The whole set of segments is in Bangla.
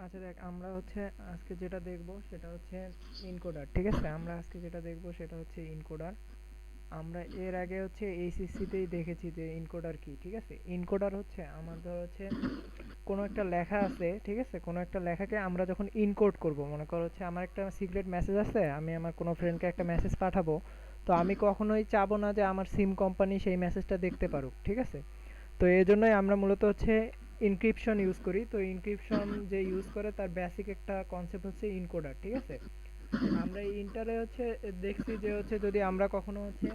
আচ্ছা দেখ, আমরা হচ্ছে আজকে যেটা দেখব সেটা হচ্ছে ইনকোডার। ঠিক আছে, আমরা আজকে যেটা দেখব সেটা হচ্ছে ইনকোডার। আমরা এর আগে হচ্ছে এইচএসসিতেই দেখেছি যে ইনকোডার কি। ঠিক আছে, ইনকোডার হচ্ছে আমার ধর হচ্ছে কোনো একটা লেখা আছে, ঠিক আছে, কোনো একটা লেখাকে আমরা যখন ইনকোড করব, মনে করো হচ্ছে আমার একটা সিক্রেট মেসেজ আছে, আমি আমার কোনো ফ্রেন্ডকে একটা মেসেজ পাঠাবো, তো আমি কখনোই চাবো না যে আমার সিম কোম্পানি সেই মেসেজটা দেখতে পারুক। ঠিক আছে, তো এই জন্যই আমরা মূলত হচ্ছে ইনক্রিপশন ইউজ করি। তো ইনক্রিপশন যে ইউজ করে তার বেসিক একটা কনসেপ্ট হচ্ছে ইনকোডার। ঠিক আছে, আমরা এই ইন্টারে হচ্ছে দেখছি যে হচ্ছে যদি আমরা কখনো হচ্ছে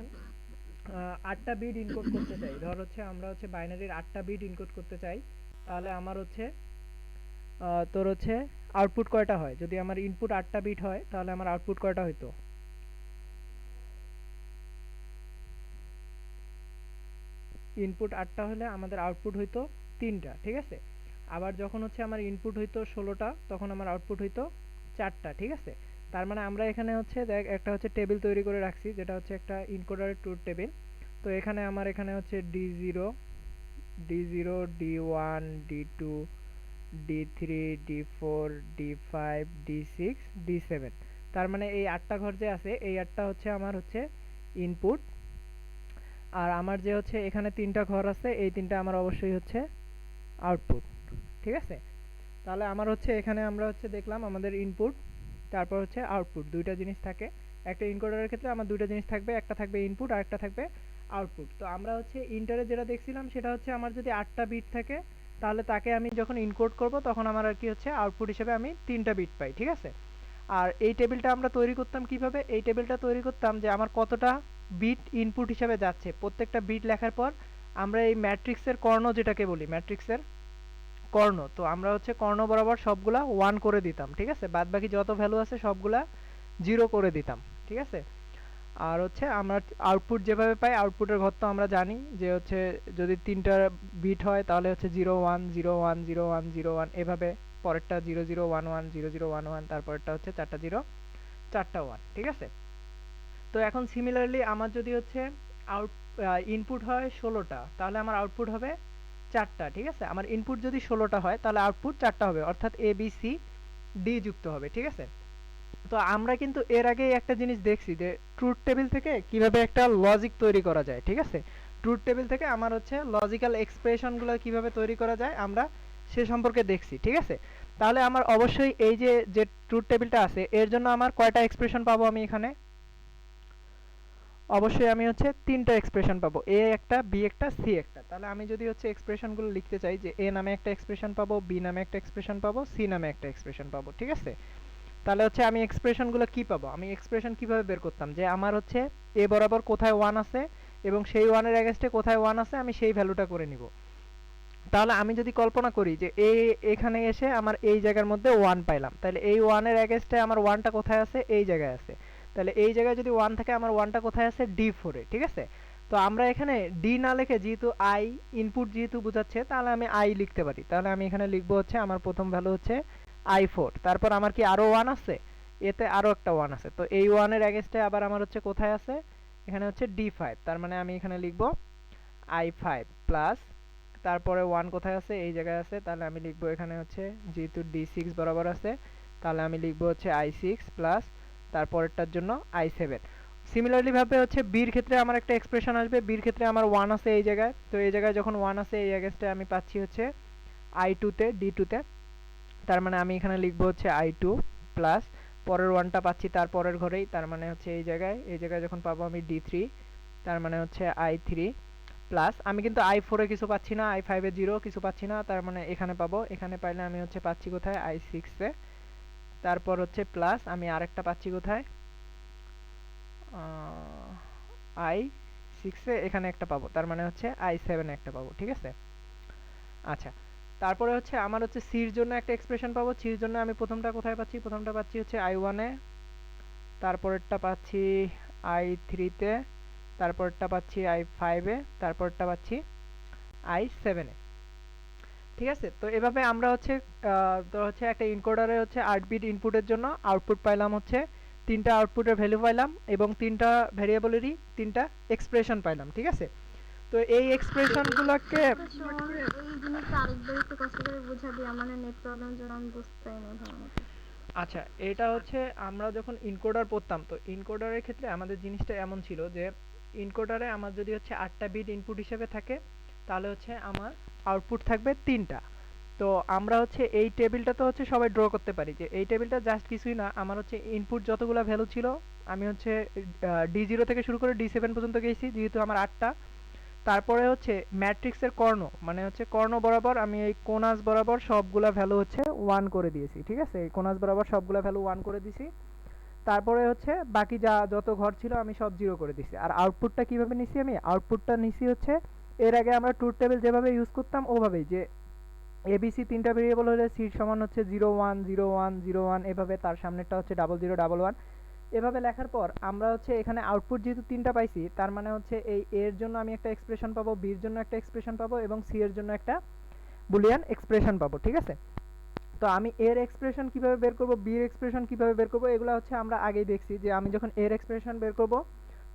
8টা বিট ইনকোড করতে চাই, ধর হচ্ছে আমরা হচ্ছে বাইনারির 8টা বিট ইনকোড করতে চাই, তাহলে আমার হচ্ছে তোর হচ্ছে আউটপুট কয়টা হয়? যদি আমার ইনপুট 8টা বিট হয় তাহলে আমার আউটপুট কয়টা হইতো? ইনপুট 8টা হলে আমাদের আউটপুট হইতো 3টা। ঠিক আছে, আবার যখন হচ্ছে আমার ইনপুট হইতো 16টা তখন আমার আউটপুট হইতো 4টা। ঠিক আছে, তার মানে আমরা এখানে হচ্ছে দেখ একটা হচ্ছে টেবিল তৈরি করে রাখছি, যেটা হচ্ছে একটা ইনকোডারের ট্রুথ টেবিল। তো এখানে আমার এখানে হচ্ছে D zero, D one, D two, ডি3, ডি4, ডি5, ডি6, ডি7। তার মানে এই 8টা ঘর যে আছে, এই 8টা হচ্ছে আমার হচ্ছে ইনপুট। আর আমার যে হচ্ছে এখানে 3টা ঘর আছে, এই 3টা আমার অবশ্যই হচ্ছে আউটপুট। ঠিক আছে, তাহলে আমার হচ্ছে এখানে আমরা হচ্ছে দেখলাম আমাদের ইনপুট, তারপর হচ্ছে আউটপুট, দুইটা জিনিস থাকে। একটা ইনকোডারের ক্ষেত্রে আমার দুইটা জিনিস থাকবে, একটা থাকবে ইনপুট আর একটা থাকবে আউটপুট। তো আমরা হচ্ছে ইন্টারে যেটা দেখছিলাম সেটা হচ্ছে আমার যদি 8টা বিট থাকে, তাহলে তাকে আমি যখন ইনকোড করব তখন আমার আর কি হচ্ছে আউটপুট হিসেবে আমি 3টা বিট পাই। ঠিক আছে, আর এই টেবিলটা আমরা তৈরি করতাম কিভাবে? এই টেবিলটা তৈরি করতাম যে আমার কতটা বিট ইনপুট হিসেবে যাচ্ছে, প্রত্যেকটা বিট লেখার পর আমরা এই ম্যাট্রিক্সের কর্ণ, যেটাকে বলি ম্যাট্রিক্সের কর্ণ, তো আমরা হচ্ছে কর্ণ বরাবর সবগুলা 1 করে দিতাম। ঠিক আছে, বাদ বাকি যত ভ্যালু আছে সবগুলা 0 করে দিতাম। ঠিক আছে, আর হচ্ছে আমরা আউটপুট যেভাবে পাই, আউটপুটের ঘর তো আমরা জানি যে হচ্ছে যদি 3টা বিট হয় তাহলে হচ্ছে 0 1 0 1 0 1 0 1, এভাবে পরেরটা 0 0 1 1 0 0 1 1, তারপরেরটা হচ্ছে 4টা 0 4টা 1। ঠিক আছে, তো এখন সিমিলারলি আমার যদি হচ্ছে আউট ইনপুট হয় 16টা, তাহলে আমার আউটপুট হবে 4টা। ঠিক আছে, আমার ইনপুট যদি 16টা হয় তাহলে আউটপুট 4টা হবে, অর্থাৎ এ বি সি ডি যুক্ত হবে। ঠিক আছে, তো আমরা কিন্তু এর আগেই একটা জিনিস দেখছি যে ট্রুথ টেবিল থেকে কিভাবে একটা লজিক তৈরি করা যায়। ঠিক আছে, ট্রুথ টেবিল থেকে আমার হচ্ছে লজিক্যাল এক্সপ্রেশনগুলো কিভাবে তৈরি করা যায় আমরা সে সম্পর্কে দেখছি। ঠিক আছে, তাহলে আমার অবশ্যই এই যে যে ট্রুথ টেবিলটা আছে এর জন্য আমার কয়টা এক্সপ্রেশন পাবো? আমি এখানে অবশ্যই আমি হচ্ছে 3টা এক্সপ্রেশন পাবো, এ একটা, বি একটা, সি একটা। তাহলে আমি যদি হচ্ছে এক্সপ্রেশনগুলো লিখতে চাই যে এ নামে একটা এক্সপ্রেশন পাবো, বি নামে একটা এক্সপ্রেশন পাবো, সি নামে একটা এক্সপ্রেশন পাবো। ঠিক আছে, তাহলে হচ্ছে আমি এক্সপ্রেশনগুলো কি পাবো? আমি এক্সপ্রেশন কিভাবে বের করতাম যে আমার হচ্ছে এ বরাবর কোথায় 1 আছে এবং সেই 1 এর এগেইনস্টে কোথায় 1 আছে আমি সেই ভ্যালুটা করে নিব। তাহলে আমি যদি কল্পনা করি যে এখানে এসে আমার এই জায়গার মধ্যে 1 পাইলাম, তাহলে এই 1 এর এগেইনস্টে আমার 1টা কোথায় আছে? এই জায়গায় আছে। তাহলে এই জায়গায় যদি 1 থাকে আমার 1টা কোথায় আছে? ডি4 এ। ঠিক আছে, তো আমরা এখানে ডি না লিখে যেহেতু আই ইনপুট যেহেতু বোঝাচ্ছে, তাহলে আমি আই লিখতে পারি। তাহলে আমি এখানে লিখবো হচ্ছে আমার প্রথম ভ্যালু হচ্ছে i4, তারপর আমার কি আরো 1 আছে? এতে আরো একটা 1 আছে, তো এই 1 এর এগেইনস্টে আবার আমার হচ্ছে কোথায় আছে? এখানে হচ্ছে ডি5, তার মানে আমি এখানে লিখবো i5 প্লাস, তারপরে 1 কোথায় আছে? এই জায়গায় আছে, তাহলে আমি লিখবো এখানে হচ্ছে যেহেতু ডি6 বরাবর আছে তাহলে আমি লিখবো হচ্ছে i6 প্লাস তারপরেরটার জন্য i7। সিমিলারলি ভাবে হচ্ছে বির ক্ষেত্রে আমার একটা এক্সপ্রেশন আসবে, বির ক্ষেত্রে আমার 1 আছে এই জায়গায়, তো এই জায়গায় যখন 1 আছে এই এগেইনস্টে আমি পাচ্ছি হচ্ছে i2 তে, ডি2 তে, তার মানে আমি এখানে লিখবো হচ্ছে i2 প্লাস পরের 1টা পাচ্ছি তার পরের ঘরেই, তার মানে হচ্ছে এই জায়গায়, এই জায়গায় যখন পাবো আমি ডি3, তার মানে হচ্ছে i3 প্লাস আমি কিন্তু i4 এ কিছু পাচ্ছি না, i5 এ 0 কিছু পাচ্ছি না, তার মানে এখানে পাবো, এখানে পাইলে আমি হচ্ছে পাচ্ছি কোথায়? i6 এ, তারপর হচ্ছে প্লাস আমি আরেকটা পাচ্ছি কোথায়? i6 এ এখানে একটা পাবো, তার মানে হচ্ছে i7 এ একটা পাবো। ঠিক আছে, আচ্ছা, তারপরে হচ্ছে আমার হচ্ছে সির জন্য একটা এক্সপ্রেশন পাবো। সির জন্য আমি প্রথমটা কোথায় পাচ্ছি? প্রথমটা পাচ্ছি হচ্ছে i1 এ, তারপরেরটা পাচ্ছি i3 তে, তারপরটা পাচ্ছি i5 এ, তারপরটা পাচ্ছি i7 এ। ঠিক আছে, তো এভাবে আমরা হচ্ছে তো হচ্ছে একটা ইনকোডারে হচ্ছে 8 বিট ইনপুটের জন্য আউটপুট পাইলাম হচ্ছে 3টা আউটপুটের ভ্যালু পাইলাম এবং 3টা ভেরিয়েবলেরই 3টা এক্সপ্রেশন পাইলাম। ঠিক আছে, তো তো এই এক্সপ্রেশনগুলোকে এই জিনিসটা আরেকবার একটু কষ্ট করে বোঝা দিই, আমার নেট প্রবলেম জন্য আমি বুঝতে পারি না ভালোমতো। আচ্ছা, এটা হচ্ছে আমরা যখন ইনকোডার পড়তাম, তো ইনকোডারের ক্ষেত্রে আমাদের জিনিসটা এমন ছিল যে ইনকোডারে আমার যদি হচ্ছে 8টা বিট ইনপুট হিসেবে থাকে, তাহলে হচ্ছে আমার আউটপুট থাকবে 3টা। তো আমরা হচ্ছে এই টেবিলটা তো হচ্ছে সবাই ড্র করতে পারি, যে এই টেবিলটা জাস্ট কিছুই না, আমার হচ্ছে ইনপুট যতগুলো ভ্যালু ছিল, আমি হচ্ছে D0 থেকে শুরু করে D7 পর্যন্ত গেছি, যেহেতু আমার 8টা। তারপরে হচ্ছে ম্যাট্রিক্সের কর্ণ, মানে হচ্ছে কর্ণ বরাবর আমি এই কোনাস বরাবর সবগুলা ভ্যালু হচ্ছে 1 করে দিয়েছি, ঠিক আছে? এই কোনাস বরাবর সবগুলা ভ্যালু 1 করে দিছি। তারপরে হচ্ছে বাকি যত ঘর ছিল আমি সব 0 করে দিছি। আর আউটপুটটা কিভাবে নিছি? আমি আউটপুটটা নিছি হচ্ছে এর আগে আমরা ট্রুথ টেবিল যেভাবে ইউজ করতাম ওভাবেই, যে এবিসি 3টা ভেরিয়েবল হলে সি সমান হচ্ছে 0 1 0 1 0 1, এভাবে তার সামনেরটা হচ্ছে 0 0 1 1, এভাবে লেখার পর আমরা হচ্ছে এখানে আউটপুট যেহেতু 3টা পাইছি, তার মানে হচ্ছে এই এর জন্য আমি একটা এক্সপ্রেশন পাবো, বির জন্য একটা এক্সপ্রেশন পাবো এবং সি এর জন্য একটা বুলিয়ান এক্সপ্রেশন পাবো, ঠিক আছে? তো আমি এর এক্সপ্রেশন কিভাবে বের করব, বির এক্সপ্রেশন কিভাবে বের করব, এগুলো হচ্ছে আমরা আগেই দেখছি। যে আমি যখন এর এক্সপ্রেশন বের করব,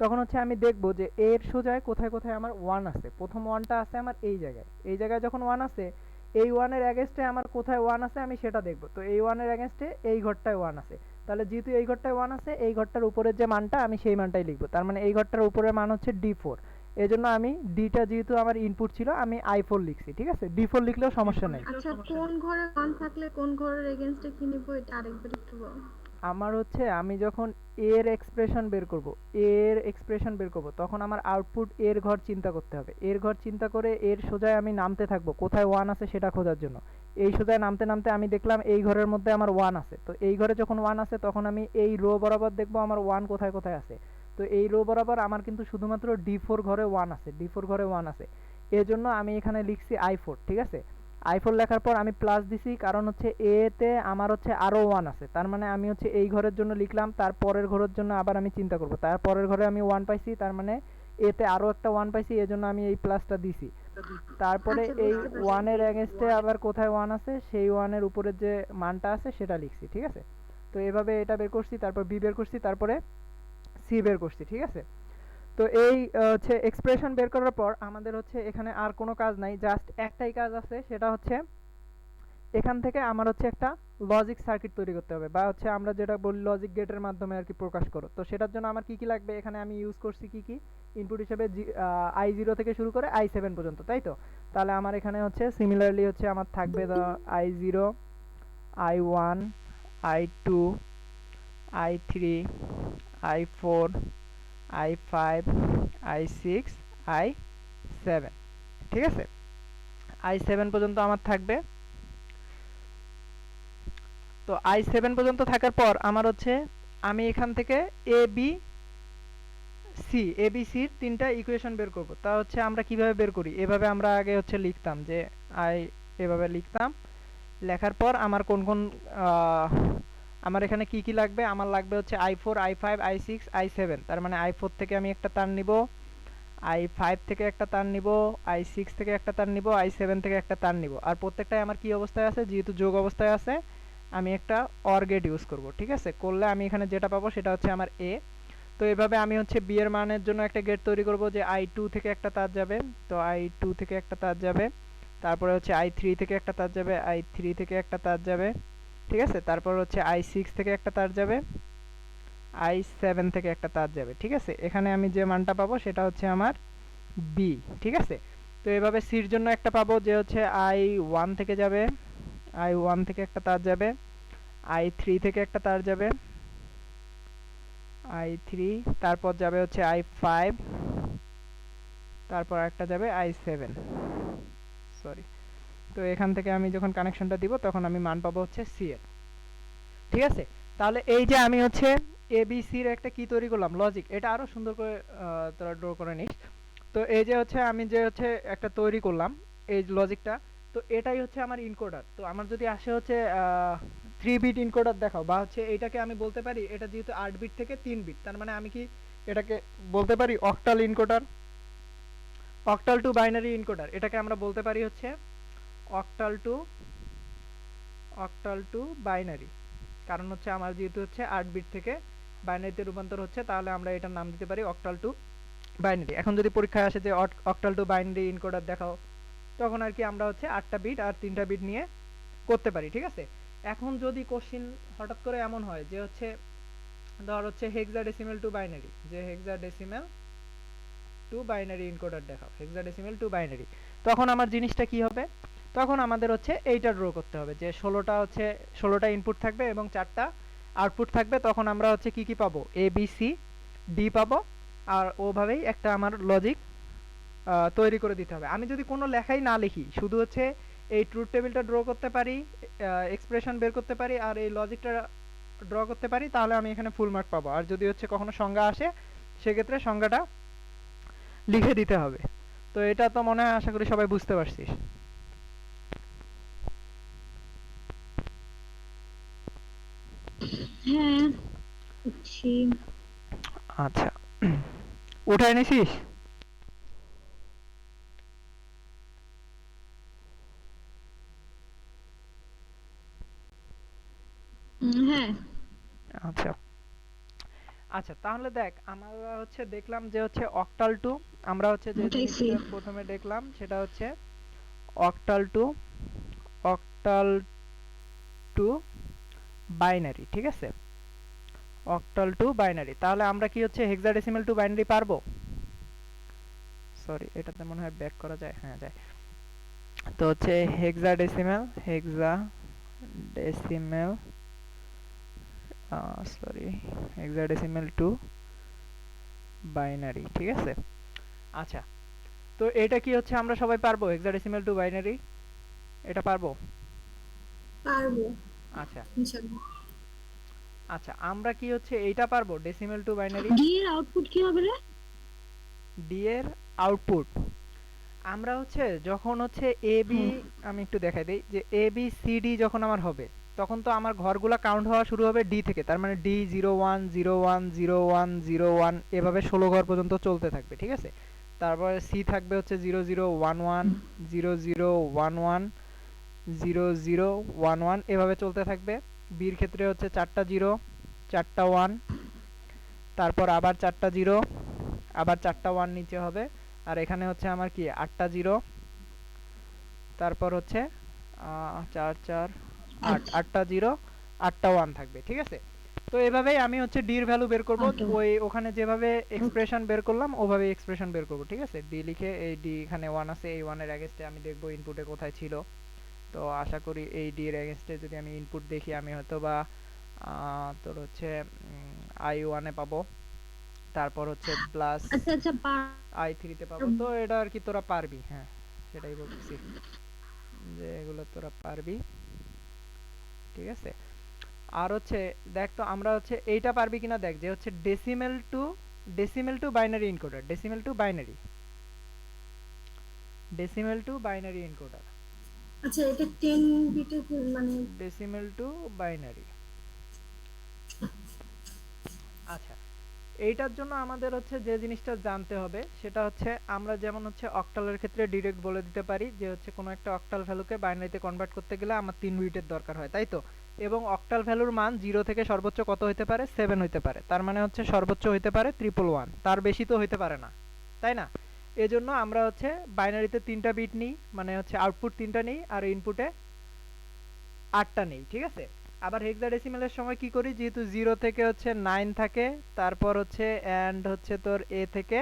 তখন হচ্ছে আমি দেখব যে এর সোজায় কোথায় কোথায় আমার 1 আছে। প্রথম 1টা আছে আমার এই জায়গায়, এই জায়গায় যখন 1 আছে, এই 1 এর এগেইনস্টে আমার কোথায় 1 আছে আমি সেটা দেখব। তো এই 1 এর এগেইনস্টে এই ঘরটায় 1 আছে, তাহলে যেহেতু এই ঘরটায় 1 আছে, এই ঘরটার উপরের যে মানটা আমি সেই মানটাই লিখব। তার মানে এই ঘরটার উপরের মান হচ্ছে D4। এজন্য আমি ডিটা যেহেতু আমার ইনপুট ছিল, আমি I4 লিখছি, ঠিক আছে? D4 লিখলেও সমস্যা নেই। আচ্ছা, কোন ঘরে 1 থাকলে কোন ঘরের এগেইনস্টে কি নিব এটা আরেকবার একটু বল। আমার হচ্ছে আমি যখন এর এক্সপ্রেশন বের করব, এর এক্সপ্রেশন বের করব, তখন আমার আউটপুট এর ঘর চিন্তা করতে হবে। এর ঘর চিন্তা করে এর সোজায় আমি নামতে থাকবো কোথায় 1 আছে সেটা খোঁজার জন্য। এই সোজায় নামতে নামতে আমি দেখলাম এই ঘরের মধ্যে আমার 1 আছে। তো এই ঘরে যখন 1 আছে, তখন আমি এই রো বরাবর দেখবো আমার 1 কোথায় কোথায় আছে। তো এই রো বরাবর আমার কিন্তু শুধুমাত্র D4 ঘরে 1 আছে, D4 ঘরে 1 আছে। এজন্য আমি এখানে লিখছি I4, ঠিক আছে? I4 লেখার পর আমি প্লাস দিছি, কারণ হচ্ছে এ তে আমার হচ্ছে আরো 1 আছে। তার মানে আমি হচ্ছে এই ঘরের জন্য লিখলাম, তার পরের ঘরের জন্য আবার আমি চিন্তা করব। তার পরের ঘরে আমি 1 পাইছি, তার মানে এ তে আরো একটা 1 পাইছি, এজন্য আমি এই প্লাসটা দিছি। তারপরে আচ্ছা, এই বুঝতে 1 পারছি। এর এগেইনস্টে আবার কোথায় 1 আছে, সেই 1 এর উপরে যে মানটা আছে সেটা লিখছি, ঠিক আছে? তো এভাবে এটা বের করছি, তারপর বি বের করছি, তারপরে সি বের করছি, ঠিক আছে? তো এই হচ্ছে এক্সপ্রেশন বের করার পর আমাদের হচ্ছে এখানে আর কোনো কাজ নাই, জাস্ট একটাই কাজ আছে, সেটা হচ্ছে এখান থেকে আমার হচ্ছে একটা লজিক সার্কিট তৈরি করতে হবে, বা হচ্ছে আমরা যেটা বলি লজিক গেটের মাধ্যমে আর কি প্রকাশ করো। তো সেটার জন্য আমার কি কি লাগবে, এখানে আমি ইউজ করছি কি কি ইনপুট হিসেবে I0 থেকে শুরু করে I7 পর্যন্ত, তাই তো? তাহলে আমার এখানে হচ্ছে সিমিলারলি হচ্ছে আমার থাকবে I0, I1, I2, I3, I4, I5, I6, I7, ঠিক আছে? I7 পর্যন্ত আমার থাকবে। তো I7 পর্যন্ত থাকার পর আমার হচ্ছে আমি এখান থেকে এ বি সির 3টা ইকুয়েশন বের করব। তা হচ্ছে আমরা কিভাবে বের করি, এভাবে আমরা আগে হচ্ছে লিখতাম যে আই, এভাবে লিখতাম। লেখার পর আমার কোন কোন আমার এখানে কি কি লাগবে, আমার লাগবে হচ্ছে I4, I5, I6, I7। তার মানে I4 থেকে আমি একটা তার নিব, I5 থেকে একটা তার নিব, I6 থেকে একটা তার নিব, I7 থেকে একটা তার নিব। আর প্রত্যেকটাই আমার কি অবস্থায় আছে, যেহেতু যোগ অবস্থায় আছে, আমি একটা অর গেট ইউজ করব, ঠিক আছে? করলে আমি এখানে যেটা পাবো সেটা হচ্ছে আমার এ। তো এভাবে আমি হচ্ছে বি এর মানের জন্য একটা গেট তৈরি করব, যে I2 থেকে একটা তার যাবে, তো I2 থেকে একটা তার যাবে। তারপরে হচ্ছে I3 থেকে একটা তার যাবে, I3 থেকে একটা তার যাবে, ঠিক আছে? তারপর হচ্ছে I6 থেকে একটা তার যাবে, I7 থেকে একটা তার যাবে, ঠিক আছে? এখানে আমি যে মানটা পাবো সেটা হচ্ছে আমার বি, ঠিক আছে? তো এভাবে সির জন্য একটা পাবো, যে হচ্ছে I1 থেকে যাবে, I1 থেকে একটা তার যাবে, I3 থেকে একটা তার যাবে, I3, তারপর যাবে হচ্ছে I5, তারপর একটা যাবে I7, সরি। তো এখান থেকে আমি যখন কানেকশনটা দিব, তখন আমি মান পাবো হচ্ছে সি এর, ঠিক আছে? তাহলে এই যে আমি হচ্ছে এবিসির একটা কি তৈরি করলাম, লজিক, এটা আরো সুন্দর করে তোরা ড্র করে নিস। তো এই যে হচ্ছে আমি যে হচ্ছে একটা তৈরি করলাম এই লজিকটা, তো এটাই হচ্ছে আমার ইনকোডার। তো আমার যদি আসে হচ্ছে 3 বিট ইনকোডার দেখাও, বা হচ্ছে এইটাকে আমি বলতে পারি, এটা যেহেতু 8 বিট থেকে 3 বিট, তার মানে আমি কি এটাকে বলতে পারি octal encoder, octal two binary encoder, এটাকে আমরা বলতে পারি হচ্ছে অক্টাল টু বাইনারি। কারণ হচ্ছে আমার যেহেতু হচ্ছে 8 বিট থেকে বাইনারিতে রূপান্তর হচ্ছে, তাহলে আমরা এটার নাম দিতে পারি অক্টাল টু বাইনারি। এখন যদি পরীক্ষায় আসে যে অক্টাল টু বাইনারি এনকোডার দেখাও, তখন আর কি আমরা হচ্ছে 8টা বিট আর 3টা বিট নিয়ে করতে পারি, ঠিক আছে। এখন যদি কোশ্চিন হঠাৎ করে এমন হয় যে হচ্ছে ধর হচ্ছে হেক্সাডেসিমাল টু বাইনারি, যে হেক্সাডেসিমাল টু বাইনারি এনকোডার দেখাও, হেক্সাডেসিমাল টু বাইনারি, তখন আমার জিনিসটা কি হবে, তখন আমাদের হচ্ছে এইটা ড্র করতে হবে যে 16টা ইনপুট থাকবে এবং 4টা আউটপুট থাকবে। তখন আমরা হচ্ছে কি কি পাবো, এ বি সি ডি পাবো। আর ওভাবেই একটা আমার লজিক তৈরি করে দিতে হবে। আমি যদি কোনো লেখাই না লিখি, শুধু হচ্ছে এই ট্রুথ টেবিলটা ড্র করতে পারি, এক্সপ্রেশন বের করতে পারি আর এই লজিকটা ড্র করতে পারি, তাহলে আমি এখানে ফুল মার্ক পাবো। আর যদি হচ্ছে কখনো সংজ্ঞা আসে, সেক্ষেত্রে সংজ্ঞাটা লিখে দিতে হবে। তো এটা তো মনে হয় আশা করি সবাই বুঝতে পারছিস। হ্যাঁ বুঝছি। আচ্ছা, উঠায় নিছিস? হ্যাঁ আচ্ছা আচ্ছা, তাহলে দেখ আমরা হচ্ছে দেখলাম যে হচ্ছে অক্টাল টু, আমরা হচ্ছে যে উঠাইছি। জিনিসটা প্রথমে দেখলাম সেটা হচ্ছে octal two, octal two binary, ঠিক আছে, অক্টাল টু বাইনারি। তাহলে আমরা কি হচ্ছে হেক্সাডেসিমাল টু বাইনারি পারবো? সরি, এটাতে মনে হয় ব্যাক করা যায়, হ্যাঁ যায়। তো হচ্ছে hexadecimal sorry hexadecimal two binary, ঠিক আছে। আচ্ছা, তো এটা কি হচ্ছে আমরা সবাই পারবো হেক্সাডেসিমাল টু বাইনারি? এটা পারবো? পারবো আচ্ছা ইনশাআল্লাহ। আচ্ছা, আমরা কি হচ্ছে এইটা পারবো ডেসিমেল টু বাইনারি? ডি এর আউটপুট কি হবে রে? ডি এর আউটপুট আমরা হচ্ছে যখন হচ্ছে এ বি, হ্যাঁ আমি একটু দেখাই দিই যে এ বি সি ডি যখন আমার হবে, তখন তো আমার ঘরগুলা কাউন্ট হওয়া শুরু হবে ডি থেকে। তার মানে ডি 0 1 0 1 0 1 0 1 এভাবে 16 ঘর পর্যন্ত চলতে থাকবে, ঠিক আছে। তারপরে সি থাকবে হচ্ছে 0 0 1 1 0 0 1 1 এভাবে চলতে থাকবে। বির ক্ষেত্রে হচ্ছে 4টা 0, 4টা 1, তারপর আবার 4টা 0, আবার 4টা 1 নিচে হবে। আর এখানে হচ্ছে আমার কি 8টা 0, তারপর হচ্ছে 4 4 8, 8টা 0, 8টা 1 থাকবে, ঠিক আছে। তো এভাবেই আমি হচ্ছে ডি এর ভ্যালু বের করব। অটো। ওই ওখানে যেভাবে এক্সপ্রেশন বের করলাম ওভাবেই এক্সপ্রেশন বের করব, ঠিক আছে। ডি লিখে এই ডি এখানে 1 আছে, এই 1 এর এগেইনস্টে আমি দেখব ইনপুটে কোথায় ছিল। তো আশা করি এই ডি এর এগেইনস্টে যদি আমি ইনপুট দেখি, আমি হয়তো বা তোর হচ্ছে i1 এ পাবো, তারপর হচ্ছে প্লাস আচ্ছা আচ্ছা i3 তে পাবো। তো এটা আর কি তোরা পারবি, হ্যাঁ সেটাই বলতেছি যে এগুলো তোরা পারবি, ঠিক আছে। আর হচ্ছে দেখ তো আমরা হচ্ছে এইটা পারবি কিনা দেখ, যে হচ্ছে decimal two binary encoder, decimal two binary encoder, আচ্ছা এটা 10 বিটের মানে ডেসিমেল টু বাইনারি। আচ্ছা, এইটার জন্য আমাদের হচ্ছে যে জিনিসটা জানতে হবে সেটা হচ্ছে আমরা যেমন হচ্ছে অক্টালের ক্ষেত্রে ডিরেক্ট বলে দিতে পারি যে হচ্ছে কোনো একটা অক্টাল ভ্যালুকে বাইনারিতে কনভার্ট করতে গেলে আমার 3 বিটের দরকার হয়, তাই তো। এবং অক্টাল ভ্যালুর মান 0 থেকে সর্বোচ্চ কত হতে পারে, 7 হতে পারে। তার মানে হচ্ছে সর্বোচ্চ হতে পারে 111, তার বেশি তো হতে পারে না, তাই না। এজন্য আমরা হচ্ছে বাইনারিতে 3টা বিট নিই, মানে হচ্ছে আউটপুট 3টা নিই আর ইনপুটে 8টা নেই, ঠিক আছে। আবার হেক্সাডেসিমালের সময় কি করি, যেহেতু 0 থেকে হচ্ছে 9 থাকে, তারপর হচ্ছে এন্ড হচ্ছে তোর এ থেকে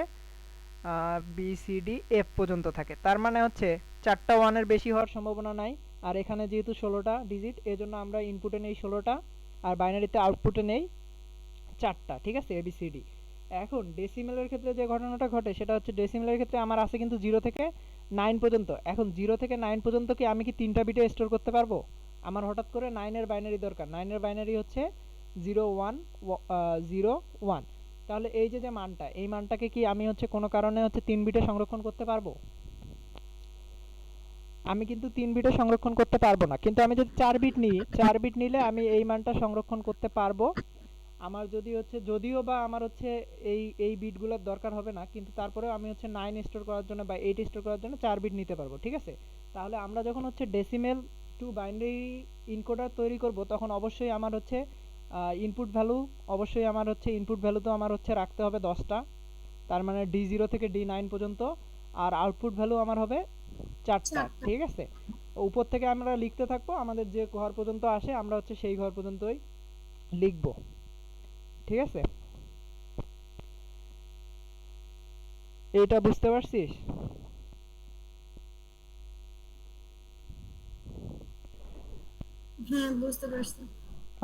বি সি ডি এফ পর্যন্ত থাকে। তার মানে হচ্ছে 4টা 1 এর বেশি হওয়ার সম্ভাবনা নাই। আর এখানে যেহেতু 16টা ডিজিট, এজন্য আমরা ইনপুটে নেই 16টা আর বাইনারিতে আউটপুটে নেই 4টা, ঠিক আছে, এ বি সি ডি। এখন ডেসিমেলের ক্ষেত্রে যে ঘটনাটা ঘটে সেটা হচ্ছে ডেসিমেলের ক্ষেত্রে আমার আছে কিন্তু 0 থেকে 9 পর্যন্ত। এখন 0 থেকে 9 পর্যন্ত কি আমি কি 3টা বিটে স্টোর করতে পারবো? আমার হঠাৎ করে 9 এর বাইনারি দরকার। 9 এর বাইনারি হচ্ছে 0 1 0 1। তাহলে এই যে যে মানটা, এই মানটাকে কি আমি হচ্ছে কোনো কারণে হচ্ছে 3 বিটে সংরক্ষণ করতে পারবো? আমি কিন্তু 3 বিটে সংরক্ষণ করতে পারবো না, কিন্তু আমি যদি 4 বিট নিই, 4 বিট নিলে আমি এই মানটা সংরক্ষণ করতে পারবো। আমার যদি হচ্ছে, যদিও বা আমার হচ্ছে এই বিটগুলোর দরকার হবে না, কিন্তু তারপরেও আমি হচ্ছে 9 স্টোর করার জন্য বা 8 স্টোর করার জন্য 4 বিট নিতে পারবো, ঠিক আছে। তাহলে আমরা যখন হচ্ছে ডেসিমেল টু বাইনারি ইনকোডার তৈরি করব, তখন অবশ্যই আমার হচ্ছে ইনপুট ভ্যালু, অবশ্যই আমার হচ্ছে ইনপুট ভ্যালু তো আমার হচ্ছে রাখতে হবে 10টা, তার মানে D0 থেকে D9 পর্যন্ত, আর আউটপুট ভ্যালু আমার হবে 4টা। ঠিক আছে, উপর থেকে আমরা লিখতে থাকবো, আমাদের যে ঘর পর্যন্ত আসে আমরা হচ্ছে সেই ঘর পর্যন্তই লিখবো। ঠিক আছে, এটা বুঝতে পারছিস? হ্যাঁ বুঝতে পারছি।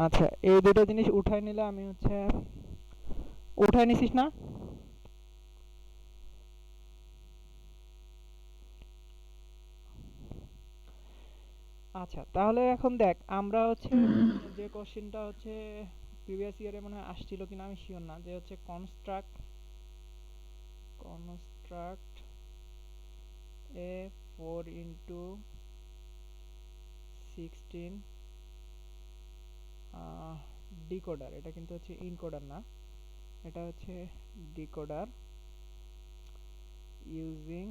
আচ্ছা, এই দুটো জিনিস উঠাই নিলে আমি হচ্ছে, উঠাই নিছিস না? আচ্ছা, তাহলে এখন দেখ আমরা হচ্ছে যে কোশ্চেনটা হচ্ছে প্রিভিয়াস ইয়ারে মনে হয় আসছিল কিনা আমি শিওর না, যে হচ্ছে কনস্ট্রাক্ট এ 4x16 ডিকোডার। এটা কিন্তু হচ্ছে ইনকোডার না, এটা হচ্ছে ডিকোডার ইউজিং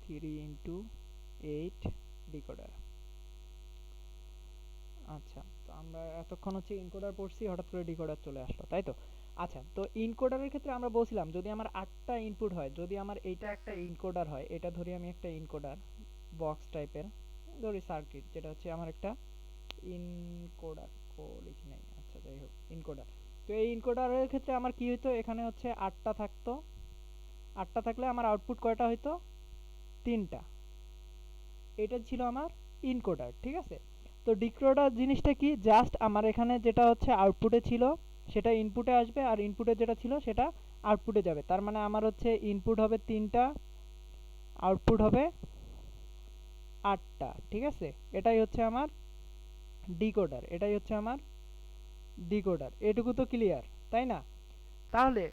3x8 ডিকোডার। আচ্ছা, তো আমরা এতক্ষণ হচ্ছে ইনকোডার পড়ছি, হঠাৎ করে ডিকোডার চলে আসলো, তাই তো? আচ্ছা, তো ইনকোডারের ক্ষেত্রে আমরা বলছিলাম যদি আমার 8টা ইনপুট হয়, যদি আমার এইটা একটা ইনকোডার হয়, এটা ধরি আমি একটা ইনকোডার বক্স টাইপের, ধরি সার্কিট, যেটা হচ্ছে আমার একটা ইনকোডার, লিখি নাই, আচ্ছা যাই হোক, ইনকোডার। তো এই ইনকোডারের ক্ষেত্রে আমার কি হইতো, এখানে হচ্ছে 8টা থাকতো, 8টা থাকলে আমার আউটপুট কয়টা হইতো? 3টা। এটা ছিল আমার ইনকোডার। ঠিক আছে, তো ডিকোডার জিনিসটা কি, জাস্ট আমার এখানে যেটা হচ্ছে আউটপুটে ছিল সেটা ইনপুটে আসবে, আর ইনপুটে যেটা ছিল সেটা আউটপুটে যাবে। তার মানে আমার হচ্ছে ইনপুট হবে 3টা, আউটপুট হবে 8টা। ঠিক আছে, এটাই হচ্ছে আমার ডিকোডার, এটাই হচ্ছে আমার ডিকোডার। এটুকু তো ক্লিয়ার, তাই না? তাহলে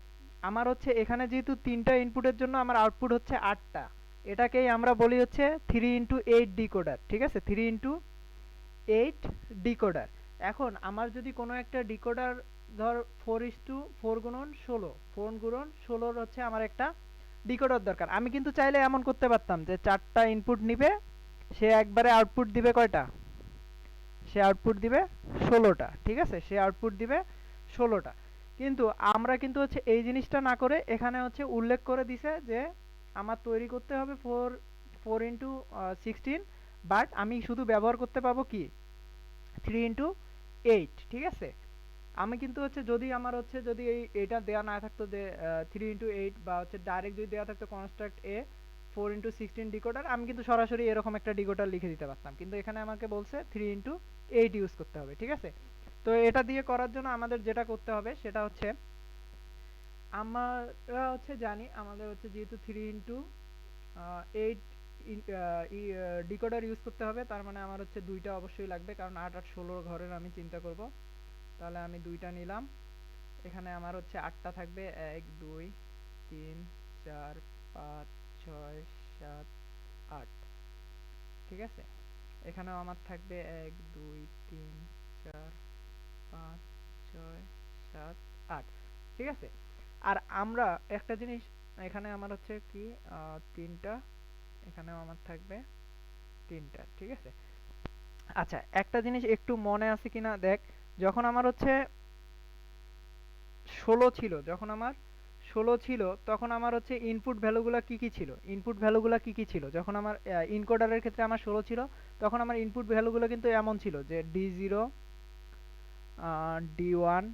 আমার হচ্ছে এখানে যেহেতু 3টা ইনপুটের জন্য আমার আউটপুট হচ্ছে 8টা, এটাকেই আমরা বলি হচ্ছে 3x8 ডিকোডার। ঠিক আছে, 3x8 ডিকোডার। এখন আমার যদি কোনো একটা ডিকোডার, ধর 4:4 গুণন 16, 4 গুণন 16 হচ্ছে আমার একটা ডিকোডার দরকার, আমি কিন্তু চাইলে এমন করতে পারতাম যে 4টা ইনপুট নিবে, সে একবারে আউটপুট দিবে কয়টা? সে আউটপুট দিবে 16টা। ঠিক আছে, সে আউটপুট দিবে 16টা। কিন্তু আমরা কিন্তু হচ্ছে এই জিনিসটা না করে এখানে হচ্ছে উল্লেখ করে দিছে যে আমার তৈরি করতে হবে 4x16, বাট আমি শুধু ব্যবহার করতে পাবো কি 3x8। ঠিক আছে, আমি কিন্তু হচ্ছে যদি আমার হচ্ছে যদি এইটা দেওয়া না থাকতো যে 3x8, বা হচ্ছে ডাইরেক্ট যদি দেওয়া থাকতো কনস্ট্রাক্ট এ 4x16 ডিকোডার, আমি কিন্তু সরাসরি এরকম একটা ডিকোডার লিখে দিতে পারতাম, কিন্তু এখানে আমাকে বলছে 3x8 ইউজ করতে হবে। ঠিক আছে, তো এটা দিয়ে করার জন্য আমাদের যেটা করতে হবে সেটা হচ্ছে, আমরা হচ্ছে জানি আমাদের হচ্ছে যেহেতু 3x8 ডিকোডার ইউজ করতে হবে, তার মানে আমার হচ্ছে 2টা অবশ্যই লাগবে, কারণ 8 8 16 ঘরের আমি চিন্তা করব। তাহলে আমি 2টা নিলাম, এখানে আমার হচ্ছে 8টা থাকবে, 1 2 3 4 5 6 7 8। ঠিক আছে, এখানেও আমার থাকবে 1 2 3 4 5 6 7 8। ঠিক আছে, আর আমরা একটা জিনিস, এখানে আমার হচ্ছে কি 3টা, এখানেও আমার থাকবে 3টা। ঠিক আছে, আচ্ছা একটা জিনিস একটু মনে আছে কিনা দেখ, যখন আমার হচ্ছে 16 ছিল, যখন আমার 16 ছিল তখন আমার হচ্ছে ইনপুট ভ্যালুগুলো কি কি ছিল, ইনপুট ভ্যালুগুলো কি কি ছিল, যখন আমার ইনকোডারের ক্ষেত্রে আমার 16 ছিল, তখন আমার ইনপুট ভ্যালুগুলো কিন্তু এমন ছিল যে D0, D1,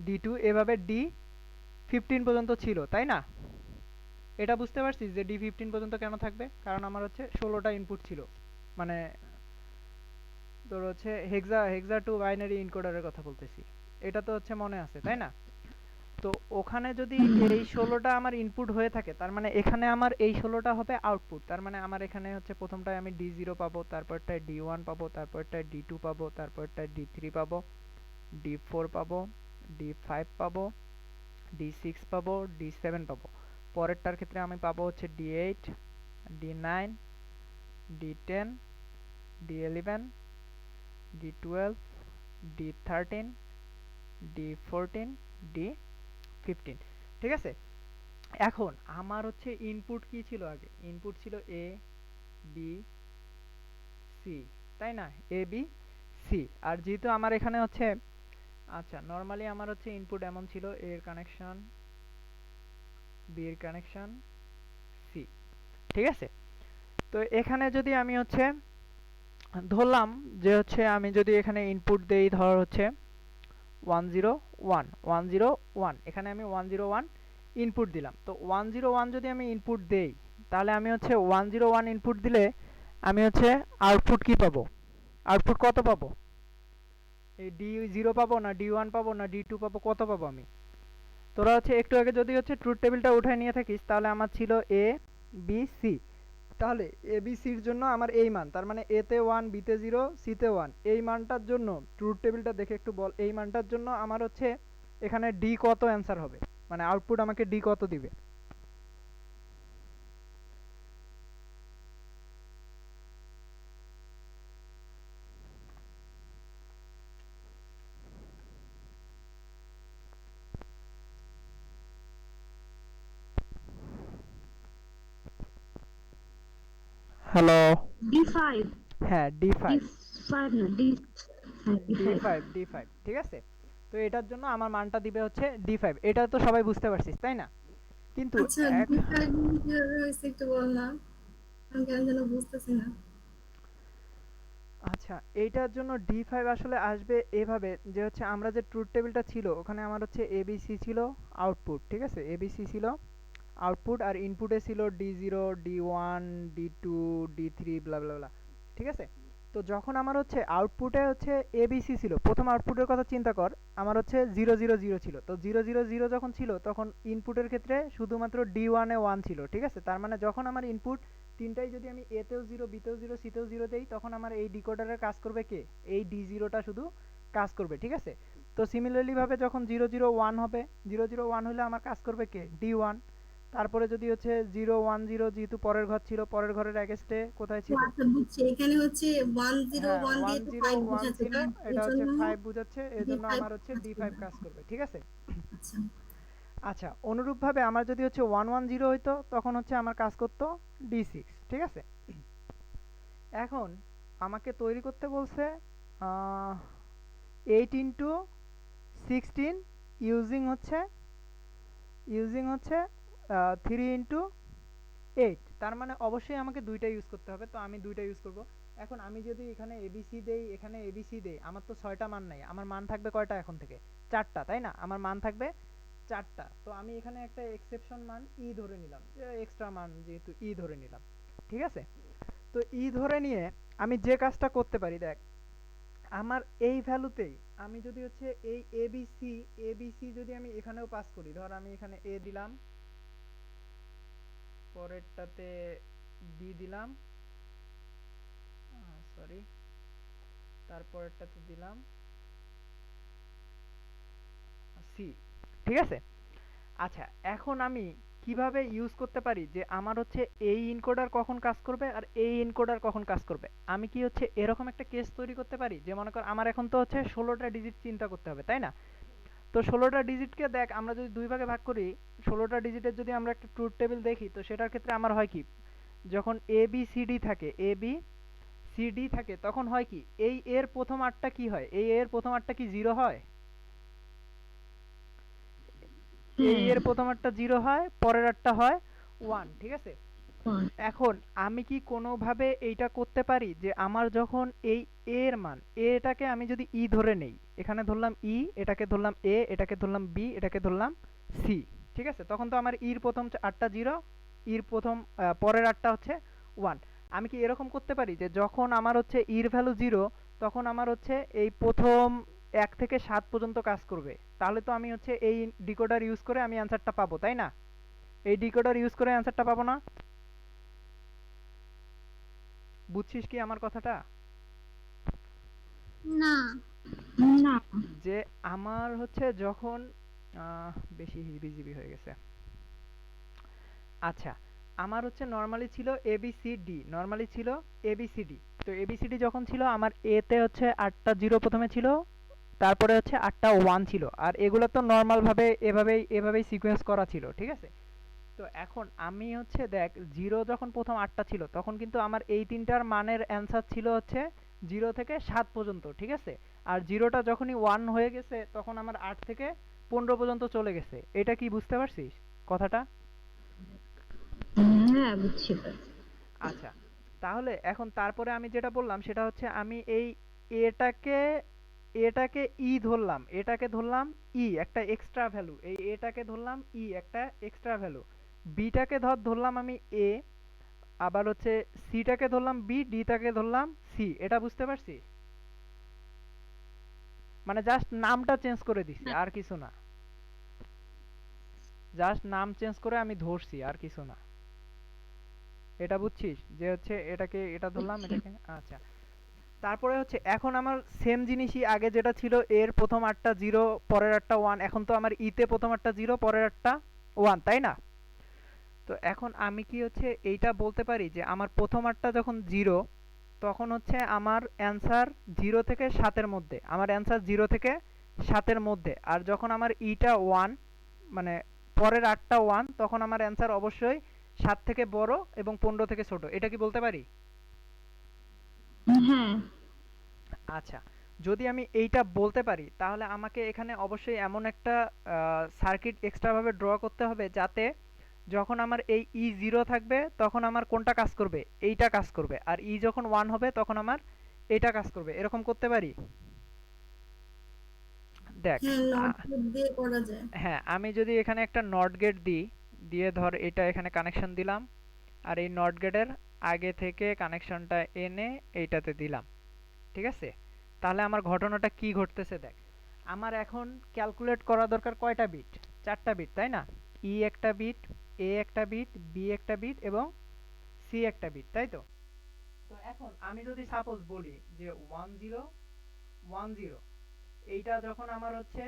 D2, এভাবে D15 পর্যন্ত ছিল, তাই না? এটা বুঝতে পারছিস যে D15 পর্যন্ত কেন থাকবে, কারণ আমার হচ্ছে 16টা ইনপুট ছিল, মানে তোর হচ্ছে হেক্সা টু বাইনারি ইনকোডারের কথা বলতেছি, এটা তো হচ্ছে মনে আছে, তাই না? তো ওখানে যদি এই 16টা আমার ইনপুট হয়ে থাকে, তার মানে এখানে আমার এই 16টা হবে আউটপুট, তার মানে আমার এখানে হচ্ছে প্রথমটায় আমি D0 পাবো, তারপরটায় D1 পাবো, তারপরটায় D2 পাবো, তারপরটায় D3 পাবো, D4 পাবো, D5 পাবো, D6 পাবো, D7 পাবো। পরেরটার ক্ষেত্রে আমি পাবো হচ্ছে D8, D9, D10, D11, D12, D13, D14, D15। ঠিক আছে, এখন আমার হচ্ছে ইনপুট কি ছিল, আগে ইনপুট ছিল এ বি সি, তাই না? এ বি সি, আর যেহেতু আমার এখানে হচ্ছে, আচ্ছা নর্মালি আমার হচ্ছে ইনপুট এমন ছিল, এর কানেকশন বি এর কানেকশন সি। ঠিক আছে, তো এখানে যদি আমি হচ্ছে ধরলাম যে হচ্ছে আমি যদি এখানে ইনপুট দেই ধর হচ্ছে 101 101, এখানে আমি 101 ইনপুট দিলাম। তো 101 যদি আমি ইনপুট দেই তাহলে আমি হচ্ছে 101 ইনপুট দিলে আমি হচ্ছে আউটপুট কি পাবো, আউটপুট কত পাবো, এই D0 পাবো না D1 পাবো না D2 পাবো, কত পাবো আমি? তোরা হচ্ছে একটু আগে যদি হচ্ছে ট্রুথ টেবিলটা উঠায় নিয়ে থাকিস তাহলে আমার ছিল এ বি সি, তাহলে এ বি সির জন্য আমার এই মান, তার মানে এতে 1 বিতে 0 সিতে 1, এই মানটার জন্য ট্রুথ টেবিলটা দেখে একটু বল, এই মানটার জন্য আমার হচ্ছে এখানে ডি কত অ্যান্সার হবে, মানে আউটপুট আমাকে ডি কত দিবে? হ্যালো, D5 হ্যাঁ D5, D5 না D5 D5 ঠিক আছে। তো এটার জন্য আমার মানটা দিবে হচ্ছে D5, এটা তো সবাই বুঝতে পারছিস তাই না? কিন্তু আচ্ছা এক D5 কিভাবে হয়েছে একটু বল না, আমি কেন যেন বুঝতেছি না। আচ্ছা, এইটার জন্য D5 আসলে আসবে এভাবে যে হচ্ছে আমরা যে ট্রুথ টেবিলটা ছিল ওখানে আমার হচ্ছে ABC ছিল আউটপুট, ঠিক আছে, ABC ছিল আউটপুট, আর ইনপুটে ছিল D0 D1 D2 D3 ব্লা ব্লা ব্লা, ঠিক আছে। তো যখন আমার হচ্ছে আউটপুটে হচ্ছে ABC ছিল, প্রথম আউটপুটের কথা চিন্তা কর, আমার হচ্ছে 0 0 0 ছিল, তো 0 0 0 যখন ছিল তখন ইনপুটের ক্ষেত্রে শুধুমাত্র D1 এ 1 ছিল, ঠিক আছে। তার মানে যখন আমার ইনপুট তিনটাই যদি আমি এতেও 0 বিতেও 0 সিতেও 0 দেই তখন আমার এই ডিকোডারের কাজ করবে কে, এই D0টা শুধু কাজ করবে, ঠিক আছে। তো সিমিলারলি ভাবে যখন 0 0 1 হবে, 0 0 1 হলে আমার কাজ করবে কে, D1। তারপরে যদি হচ্ছে 0 1 0, যেহেতু পরের ঘর ছিল, পরের ঘরের অ্যাগেস্টে কোথায় ও ছিল, আচ্ছা বুঝছি, এখানে হচ্ছে হ্যাঁ 101 দিয়ে ওয়ান তো জিরো 5 ওয়ান বোঝাচ্ছে, ছিল, তার এটা এর হচ্ছে জন্য 5 বোঝাচ্ছে, এই জন্য D5 আমার হচ্ছে কাজ D5 করবে। কাজ করবে, ঠিক আছে। আচ্ছা আচ্ছা, অনুরূপভাবে আমার যদি হচ্ছে 1 1 0 হইতো তখন হচ্ছে আমার কাজ করতো D6, ঠিক আছে। এখন আমাকে তৈরি করতে বলছে 8 × 16 ইউজিং হচ্ছে 3 × 8, তার মানে অবশ্যই আমাকে দুইটা ইউজ করতে হবে, তো আমি দুইটা ইউজ করব। এখন আমি যদি এখানে এবিসি দেই, এখানে এবিসি দেই, আমার তো 6টা মান নাই, আমার মান থাকবে কয়টা এখন থেকে, 4টা, তাই না? আমার মান থাকবে 4টা। তো আমি এখানে একটা এক্সেপশন মান ই ধরে নিলাম, যে এক্সট্রা মান যেহেতু ই ধরে নিলাম, ঠিক আছে। তো ই ধরে নিয়ে আমি যে কাজটা করতে পারি, দেখ আমার এই ভ্যালুতেই আমি যদি হচ্ছে এই এবিসি এবিসি যদি আমি এখানেও পাস করি, ধর আমি এখানে এ দিলাম, পরেরটাতে বি দিলাম, সরি, তারপরেরটাতে দিলাম সি, ঠিক আছে। আচ্ছা, এখন আমি কিভাবে ইউজ করতে পারি যে আমার হচ্ছে এই ইনকোডার কখন কাজ করবে আর এই ইনকোডার কখন কাজ করবে, আমি কি হচ্ছে এরকম একটা কেস তৈরি করতে পারি যে মনে কর আমার এখন তো হচ্ছে 16টা ডিজিট চিন্তা করতে হবে, তাই না? তো 16টা ডিজিটকে দেখ আমরা যদি দুই ভাগে ভাগ করি, 16টা ডিজিটের যদি আমরা একটা ট্রুথ টেবিল দেখি, তো সেটার ক্ষেত্রে আমার হয় কি, যখন এ বি সি ডি থাকে, এ বি সি ডি থাকে, তখন হয় কি, এই এর প্রথম 8টা কি হয়, এই এর প্রথম 8টা কি 0 হয়, এই হ্যাঁ এর প্রথম 8টা 0 হয়, পরের 8টা হয় 1, ঠিক আছে। one, এখন আমি কি কোনোভাবে এইটা করতে পারি যে আমার যখন এই এর মান, এটাকে আমি যদি ই ধরে নেই, এখানে ধরলাম ই, এটাকে ধরলাম এ, এটাকে ধরলাম বি, এটাকে ধরলাম সি, ঠিক আছে, তখন তো আমার ইর প্রথম 8টা 0, ইর প্রথম পরের 8টা হচ্ছে 1। আমি কি এরকম করতে পারি যে যখন আমার হচ্ছে ইর ভ্যালু 0 তখন আমার হচ্ছে এই প্রথম 1 থেকে 7 পর্যন্ত কাজ করবে, তাহলে তো আমি হচ্ছে এই ডিকোডার ইউজ করে আমি অ্যান্সারটা পাবো, তাই না? এই ডিকোডার ইউজ করে অ্যান্সারটা পাবো না? বুঝছিস কি আমার কথাটা? না না যে আমার হচ্ছে যখন বেশি হিজিবিজিবি হয়ে গেছে। আচ্ছা, আমার হচ্ছে নর্মালি ছিল এবিসিডি, নর্মালি ছিল এবিসিডি। তো এবিসিডি যখন ছিল আমার এতে হচ্ছে 8টা 0 প্রথমে ছিল, তারপরে হচ্ছে 8টা 1 ছিল, আর এগুলো তো নর্মাল ভাবে এভাবেই এভাবেই সিকোয়েন্স করা ছিল, ঠিক আছে। তো এখন আমি হচ্ছে দেখ 0 যখন প্রথম 8টা ছিল তখন কিন্তু আমার এই তিনটার মানের অ্যান্সার ছিল হচ্ছে 0 থেকে 7 পর্যন্ত, ঠিক আছে। আর 0টা যখনই 1 হয়ে গেছে তখন আমার 8 থেকে 15 পর্যন্ত চলে গেছে, এটা কি বুঝতে পারছিস কথাটা? হ্যাঁ বুঝছি এবার। আচ্ছা, তাহলে এখন তারপরে আমি যেটা বললাম সেটা হচ্ছে আমি এই এটাকে এটাকে ই ধরলাম, এটাকে ধরলাম ই একটা এক্সট্রা ভ্যালু, এই এটাকে ধরলাম ই একটা এক্সট্রা ভ্যালু, বিটাকে ধরলাম আমি এ, আবার হচ্ছে সিটাকে ধরলাম বি, ডিটাকে ধরলাম সি। এটা বুঝতে পারছি? মানে জাস্ট নামটা চেঞ্জ করে দিছি, আর কিছু না। জাস্ট নাম চেঞ্জ করে আমি ধরছি, আর কিছু না। এটা বুঝছিস যে হচ্ছে এটাকে এটা ধরলাম, বুঝছি। এটাকে। আচ্ছা, তারপরে হচ্ছে এখন আমার সেম জিনিসই আগে যেটা ছিল, এর প্রথম আটটা জিরো পরের আটটা ওয়ান, এখন তো আমার ইতে প্রথম আটটা জিরো পরের আটটা ওয়ান, তাই না? তো এখন আমি কি হচ্ছে এইটা বলতে পারি যে আমার প্রথম আটটা যখন জিরো, তখন হচ্ছে আমার অ্যান্সার জিরো থেকে সাতের মধ্যে, আমার অ্যান্সার জিরো থেকে সাতের মধ্যে। আর যখন আমার ইটা ওয়ান, মানে পরের আটটা ওয়ান, তখন আমার অ্যান্সার অবশ্যই সাত থেকে বড় এবং 15 থেকে ছোট। এটা কি বলতে পারি? হ্যাঁ। আচ্ছা, যদি আমি এইটা বলতে পারি তাহলে আমাকে এখানে অবশ্যই এমন একটা সার্কিট এক্সট্রাভাবে ড্র করতে হবে যাতে যখন আমার এই ই জিরো থাকবে তখন আমার কোনটা কাজ করবে, এইটা কাজ করবে, আর ই যখন ওয়ান হবে তখন আমার এইটা কাজ করবে। এরকম করতে পারি? দেখ, হ্যাঁ, নট আ- কোড দিয়ে করা যায়। হ্যাঁ, আমি যদি এখানে একটা নট গেট দিই, দিয়ে ধর এটা এখানে কানেকশন দিলাম, আর এই নট গেটের আগে থেকে কানেকশনটা এনে এইটাতে দিলাম, ঠিক আছে? তাহলে আমার ঘটনাটা কি ঘটতেছে দেখ। আমার এখন ক্যালকুলেট করা দরকার কয়টা বিট? চারটা বিট, তাই না? ই একটা বিট, এ একটা বিট, বি একটা বিট এবং সি একটা বিট, তাই তো? তো এখন আমি যদি সাপোজ বলি যে 1010, এইটা যখন আমার হচ্ছে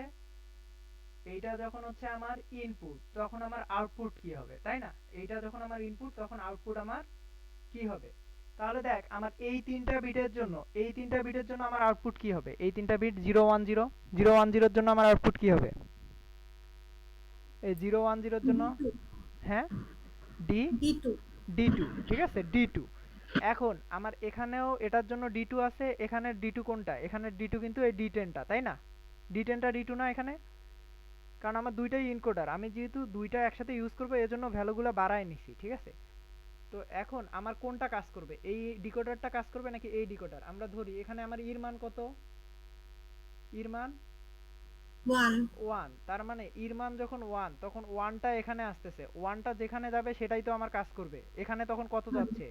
এইটা যখন হচ্ছে আমার ইনপুট, তখন আমার আউটপুট কি হবে, তাই না? এইটা যখন আমার ইনপুট তখন আউটপুট আমার কি হবে? তাহলে দেখ আমার এই তিনটা বিটের জন্য আমার আউটপুট কি হবে? এই তিনটা বিট 0 1 0 জন্য আমার আউটপুট কি হবে? এই 0 1 0 জন্য, হ্যাঁ, ডি D2। ডি টু, ঠিক আছে, ডি টু। এখন আমার এখানেও এটার জন্য ডি টু আছে, এখানে ডি টু কোনটা? এখানে ডি টু কিন্তু এই ডি10টা, তাই না? ডি10টা ডি টু না এখানে? কারণ আমার দুইটাই ইনকোডার, আমি যেহেতু দুইটা একসাথে ইউজ করবো এজন্য ভ্যালুগুলো বাড়ায় নিছি, ঠিক আছে? তো এখন আমার কোনটা কাজ করবে, এই ডিকোডারটা কাজ করবে নাকি এই ডিকোডার? আমরা ধরি এখানে আমার ইর মান কত, ইর মান 1। ওয়ান, তার মানে ইর মান যখন ওয়ান তখন ওয়ানটা এখানে আসতেছে, ওয়ানটা যেখানে যাবে সেটাই তো আমার কাজ করবে। এখানে তখন কত যাচ্ছে?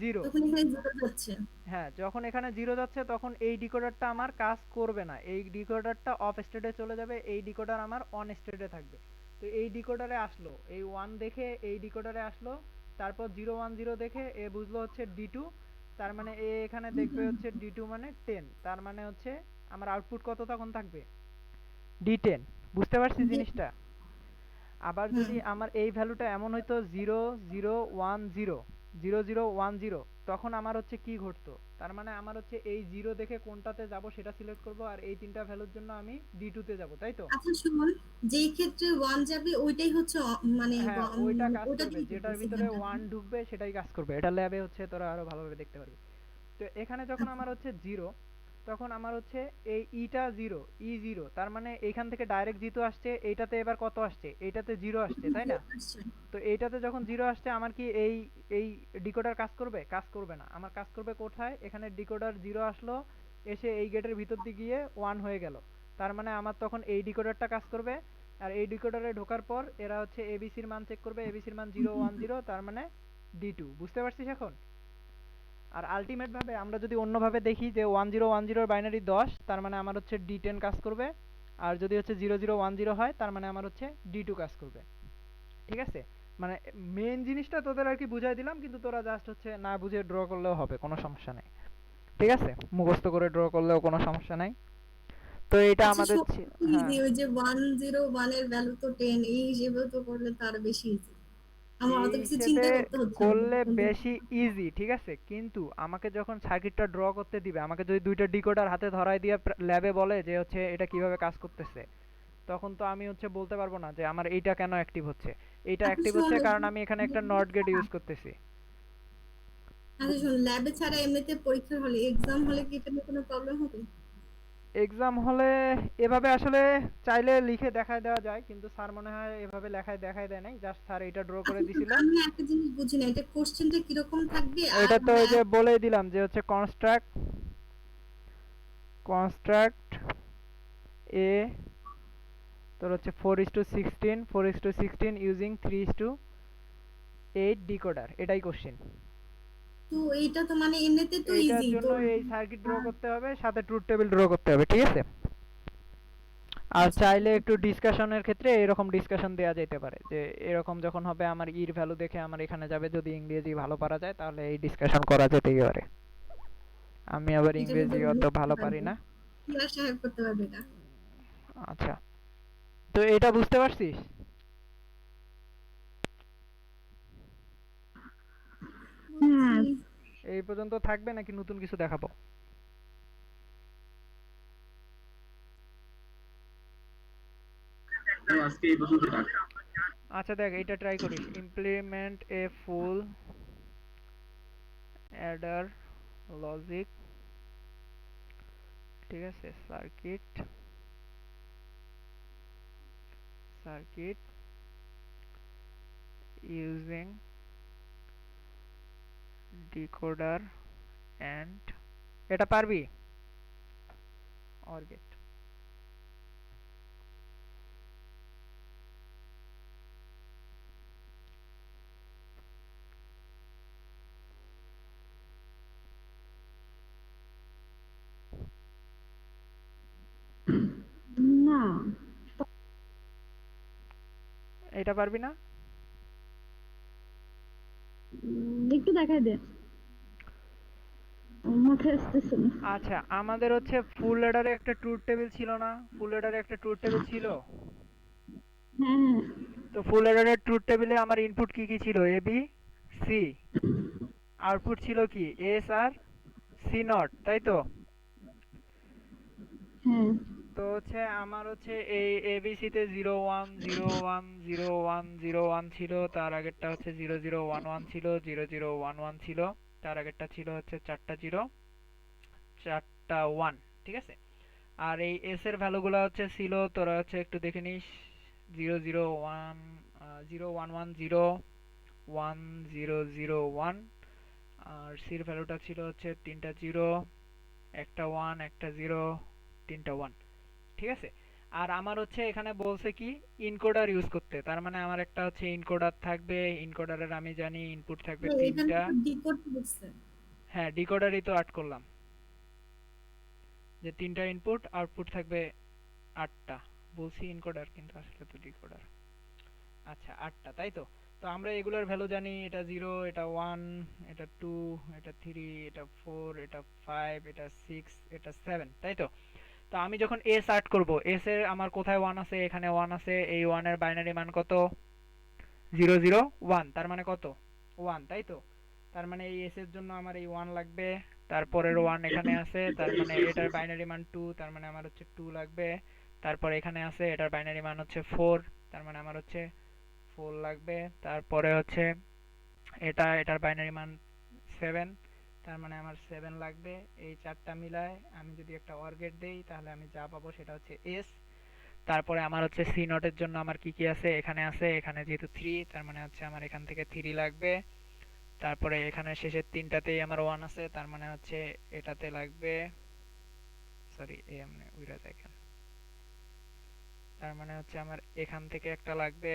জিরো। তখন এখানে 0 যাচ্ছে। হ্যাঁ, যখন এখানে জিরো যাচ্ছে তখন এই ডিকোডারটা আমার কাজ করবে না, এই ডিকোডারটা অফ স্টেটে চলে যাবে, এই ডিকোডার আমার অন স্টেটে থাকবে। তো এই ডিকোডারে আসলো, এই ওয়ান দেখে এই ডিকোডারে আসলো, তারপর 0 1 0 দেখে এ বুঝলো হচ্ছে ডি টু, তার মানে এ এখানে দেখবে হচ্ছে ডি টু মানে 10, তার মানে হচ্ছে আমার আউটপুট কত তখন থাকবে? ডি10। বুঝতে পারছিস জি। জিনিসটা? আবার হুম। যদি আমার এই ভ্যালুটা এমন হইতো 0 0 1 0 0 0 1 0, তখন আমার হচ্ছে কি ঘটতো? তার মানে আমার হচ্ছে এই জিরো দেখে কোনটাতে যাব সেটা সিলেক্ট করব, আর এই তিনটা ভ্যালুর জন্য আমি ডি2 তে যাব, তাই তো? আচ্ছা শুনুন, যেই ক্ষেত্রে 1 যাবে ওইটাই হচ্ছে মানে হ্যাঁ, ওইটা কাজ ওটা করবে, দিয়ে যেটার ভিতরে সিগন্যালটা। ওয়ান ঢুকবে সেটাই কাজ করবে। এটা ল্যাবে হচ্ছে তোরা আরো ভালোভাবে দেখতে পারবি। তো এখানে যখন আমার হচ্ছে জিরো, তখন আমার হচ্ছে এই ইটা জিরো, ই জিরো, তার মানে এইখান থেকে ডাইরেক্ট জিরো আসছে, এইটাতে এবার কত আসছে? এইটাতে জিরো আসছে, তাই না? তো এইটাতে যখন জিরো আসছে আমার কি এই এই ডিকোডার কাজ করবে? কাজ করবে না। আমার কাজ করবে কোথায়? এখানে ডিকোডার জিরো আসলো, এসে এই গেটের ভিতর দিয়ে গিয়ে ওয়ান হয়ে গেল, তার মানে আমার তখন এই ডিকোডারটা কাজ করবে। আর এই ডিকোডারে ঢোকার পর এরা হচ্ছে এবিসির মান চেক করবে, এবিসির মান 0 1 0, তার মানে ডি2। বুঝতে পারছিস এখন? আর আলটিমেট ভাবে আমরা যদি অন্যভাবে দেখি যে 1010 বাইনারি 10, তার মানে আমার হচ্ছে ডি10 কাজ করবে। আর যদি হচ্ছে 0010 হয় তার মানে আমার হচ্ছে ডি2 কাজ করবে, ঠিক আছে? মানে মেইন জিনিসটা তোদের আর কি বুঝাই দিলাম, কিন্তু তোরা জাস্ট হচ্ছে না বুঝে ড্র করলেও হবে, কোনো সমস্যা নেই, ঠিক আছে? মুখস্থ করে ড্র করলেও কোনো সমস্যা নাই। তো এটা আচ্ছা আমাদের হ্যাঁ, ইজি, ওই যে 101 এর ভ্যালু তো 10, এই হিসেবেও তো করলে তার বেশি ইজি। আমার এই অত কিছু হিসেবে চিন্তা করতে হচ্ছে না করলে কিন্তু। বেশি ইজি, ঠিক আছে, কিন্তু আমাকে যখন সার্কিটটা ড্র করতে দিবে, আমাকে যদি দুইটা ডিকোডার হাতে ধরাই দিয়ে ল্যাবে বলে যে হচ্ছে এটা কিভাবে কাজ করতেছে, তখন তো আমি হচ্ছে বলতে পারবো না যে আমার এইটা কেন অ্যাক্টিভ হচ্ছে। এইটা আচ্ছা অ্যাক্টিভ শোন, হচ্ছে কারণ আমি এখানে একটা নট গেট ইউজ করতেছি। ল্যাবে ছাড়া এমনিতে পরীক্ষা হলে, এক্সাম হলে কি এটা নিয়ে কোনো প্রবলেম হবে? এক্সাম হলে এভাবে আসলে চাইলে লিখে দেখায় দেওয়া যায়, কিন্তু স্যার মনে হয় এভাবে লেখায় দেখায় দেয় নাই, জাস্ট স্যার এটা ড্র করে দিছিল। আমি একটা জিনিস বুঝি না, এটা কোশ্চেনটা কিরকম থাকবে আর এটা তো ওই যে বলেই দিলাম যে হচ্ছে কনস্ট্রাক্ট কনস্ট্রাক্ট এ তোর হচ্ছে 4:16 4:16 ইউজিং 3:8 ডিকোডার, এটাই কোশ্চেন। তো এইটা তো মানে এমনিতে তো এইটার ইজি জন্য তো। এই সার্কিট ড্র করতে হবে, সাথে ট্রুথ টেবিল ড্র করতে হবে, ঠিক আছে? আর আচ্ছা, চাইলে একটু ডিসকাশনের ক্ষেত্রে এরকম ডিসকাশন দেওয়া যেতে পারে যে এরকম যখন হবে আমার ইর ভ্যালু দেখে আমার এখানে যাবে, যদি ইংরেজি ভালো পারা যায় তাহলে এই ডিসকাশন করা যেতেই পারে। আমি আবার এটা ইংরেজি কিন্তু অত ভালো পারি না। ক্লাস সাহেব করতে পারবে এটা। আচ্ছা, তো এটা বুঝতে পারছিস? হ্যাঁ, বুঝছি। এই পর্যন্ত থাকবে নাকি নতুন কিছু দেখাবো? আজকে এই পর্যন্ত রাখ। আচ্ছা দেখ, এটা ট্রাই করিস, implement a full adder logic, ঠিক আছে? Circuit circuit using decoder and, এটা পারবি? Or gate. না, এটা পারবি না? একটু দেখাই দে, মাথায় আসতেছে না। আচ্ছা, আমাদের হচ্ছে ফুল অ্যাডারে একটা ট্রুথ টেবিল ছিল না? ফুল অ্যাডারে একটা ট্রুথ টেবিল ছিল। হ্যাঁ হ্যাঁ তো ফুল অ্যাডারের ট্রুথ টেবিলে আমার ইনপুট কি কি ছিল? এ বি সি, আউটপুট ছিল কি এস আর সি নট, তাই তো? হ্যাঁ তো হচ্ছে আমার হচ্ছে এই এবিসিতে 0101010101 ছিল, তার আগেরটা হচ্ছে 0011 ছিল, 0011 ছিল, তার আগেরটা ছিল হচ্ছে চারটা জিরো, চারটা ওয়ান, ঠিক আছে? আর এই এস এর ভ্যালুগুলো হচ্ছে ছিল, তোরা হচ্ছে একটু দেখে নিস, 001 0110 1001। আর সির ভ্যালুটা ছিল হচ্ছে তিনটা জিরো, একটা ওয়ান, একটা জিরো, তিনটা ওয়ান, ঠিক আছে? আর আমার হচ্ছে এখানে বলছে কি ইনকোডার ইউজ করতে, তার মানে আমার একটা হচ্ছে ইনকোডার থাকবে। ইনকোডারের আমি জানি ইনপুট থাকবে এখানে তিনটা। তো ডিকোড বলছে। হ্যাঁ, ডিকোডারই তো আট করলাম, যে তিনটা ইনপুট, আউটপুট থাকবে আটটা। বলছি ইনকোডার, কিন্তু আসলে তো ডিকোডার। আচ্ছা, আটটা, তাই তো? তো আমরা এগুলোর ভ্যালু জানি, এটা জিরো, এটা ওয়ান, এটা টু, এটা থ্রি, এটা ফোর, এটা ফাইভ, এটা সিক্স, এটা সেভেন, তাই তো? তো আমি যখন এস আর্ট করব, এস এর আমার কোথায় ওয়ান আছে? এখানে ওয়ান আছে। এই ওয়ানের বাইনারি মান কত? 001, তার মানে কত? ওয়ান, তাই তো? তার মানে এই এস এর জন্য আমার এই ওয়ান লাগবে। তারপরের ওয়ান এখানে আছে, তার মানে এটার বাইনারি মান টু, তার মানে আমার হচ্ছে টু লাগবে। তারপর এখানে আছে, এটার বাইনারি মান হচ্ছে ফোর, তার মানে আমার হচ্ছে ফোর লাগবে। তারপরে হচ্ছে এটার বাইনারি মান সেভেন, তার মানে আমার সেভেন লাগবে। এই চারটা মিলায় আমি যদি একটা অর গেট দেই, তাহলে আমি যা পাবো সেটা হচ্ছে এস। তারপরে আমার হচ্ছে সি নটের জন্য আমার কি কি আছে? এখানে আছে, এখানে যেহেতু থ্রি, তার মানে হচ্ছে আমার এখান থেকে থ্রি লাগবে। তারপরে এখানে শেষের তিনটাতেই আমার ওয়ান আছে, তার মানে হচ্ছে এটাতে লাগবে, সরি এ এমনি উইরা দেখেন, তার মানে হচ্ছে আমার এখান থেকে একটা লাগবে,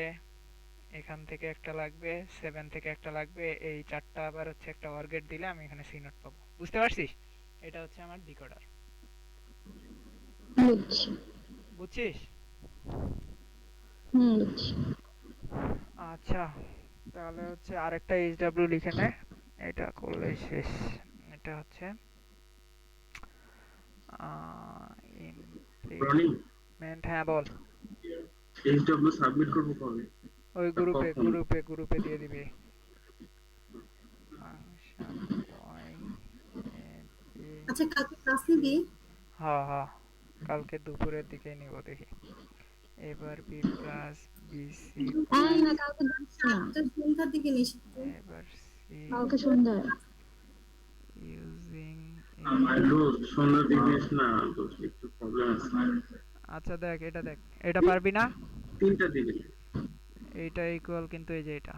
এখান থেকে একটা লাগবে, সেভেন থেকে একটা লাগবে। এই চারটা আবার হচ্ছে একটা অর গেট দিলে আমি এখানে সি নট পাবো। বুঝতে পারছিস? এটা হচ্ছে আমার ডিকোডার। বুঝছি। বুঝছিস? বুঝছি। আচ্ছা, তাহলে হচ্ছে আরেকটা এইচডব্লিউ লিখে নে, এটা করলেই শেষ। এটা হচ্ছে রনি, ইমপ্লিমেন্ট, হ্যাঁ বল। এইচডব্লিউ সাবমিট করবো কবে ওই আর গ্রুপে কখন? গ্রুপে গ্রুপে দিয়ে দিবি। ফাংশন পয়েন্ট আচ্ছা, কালকে ক্লাস নিবি? হ্যাঁ হ্যাঁ, কালকে দুপুরের দিকে নিব দেখি। এবার বি প্লাস বিসি এই প্লাস, না, কালকে দিচ্ছি না, সাতটা সন্ধ্যার দিকে নিস একটু। এবার সি কালকে সন্ধ্যায়। ইউজিং দোস্ত সন্ধ্যা দিবিস না দোস্ত, একটু প্রবলেম আছে। আচ্ছা দেখ, এটা দেখ, এটা পারবি না? তিনটা দিবি। এইটা ইকুয়াল কিন্তু এই যে এটা,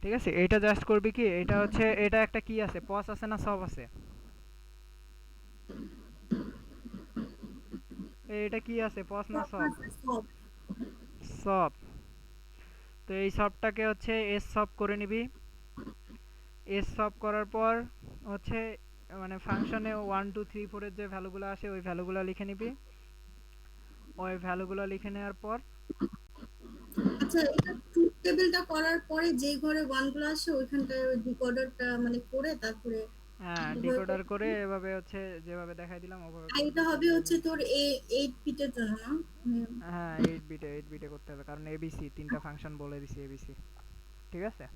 ঠিক আছে? এইটা জাস্ট করবি কি, এটা হচ্ছে, এটা একটা কি আছে, পজ আছে না সব আছে? এটা কি আছে, পজ না সব? সব সব। তো এই সবটাকে হচ্ছে এস সব করে নিবি। এস সব করার পর হচ্ছে মানে ফাংশনে 1 2 3 4 এর যে ভ্যালুগুলো আসে ওই ভ্যালুগুলো লিখে নিবি। ওই ভ্যালুগুলো লিখে নেওয়ার পর আচ্ছা, এটা ট্রুথ টেবিলটা করার পরে যে ঘরে ওয়ান গুলো আসে ওইখানটায় ওই ডিকোডারটা মানে করে তারপরে হ্যাঁ, ওভাবে ডিকোডার করে এভাবে হচ্ছে যেভাবে দেখাই দিলাম ওভাবে আর করবি, এটা হবে করলে হবে। হচ্ছে তোর 8 বিটের জন্য না? মানে হ্যাঁ, 8 বিটে করতে হবে, কারণ এবিসি তিনটা ফাংশন বলে দিছি, এবিসি। ঠিক আছে?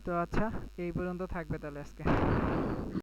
তো আচ্ছা, এই পর্যন্ত থাকবে তাহলে আজকে।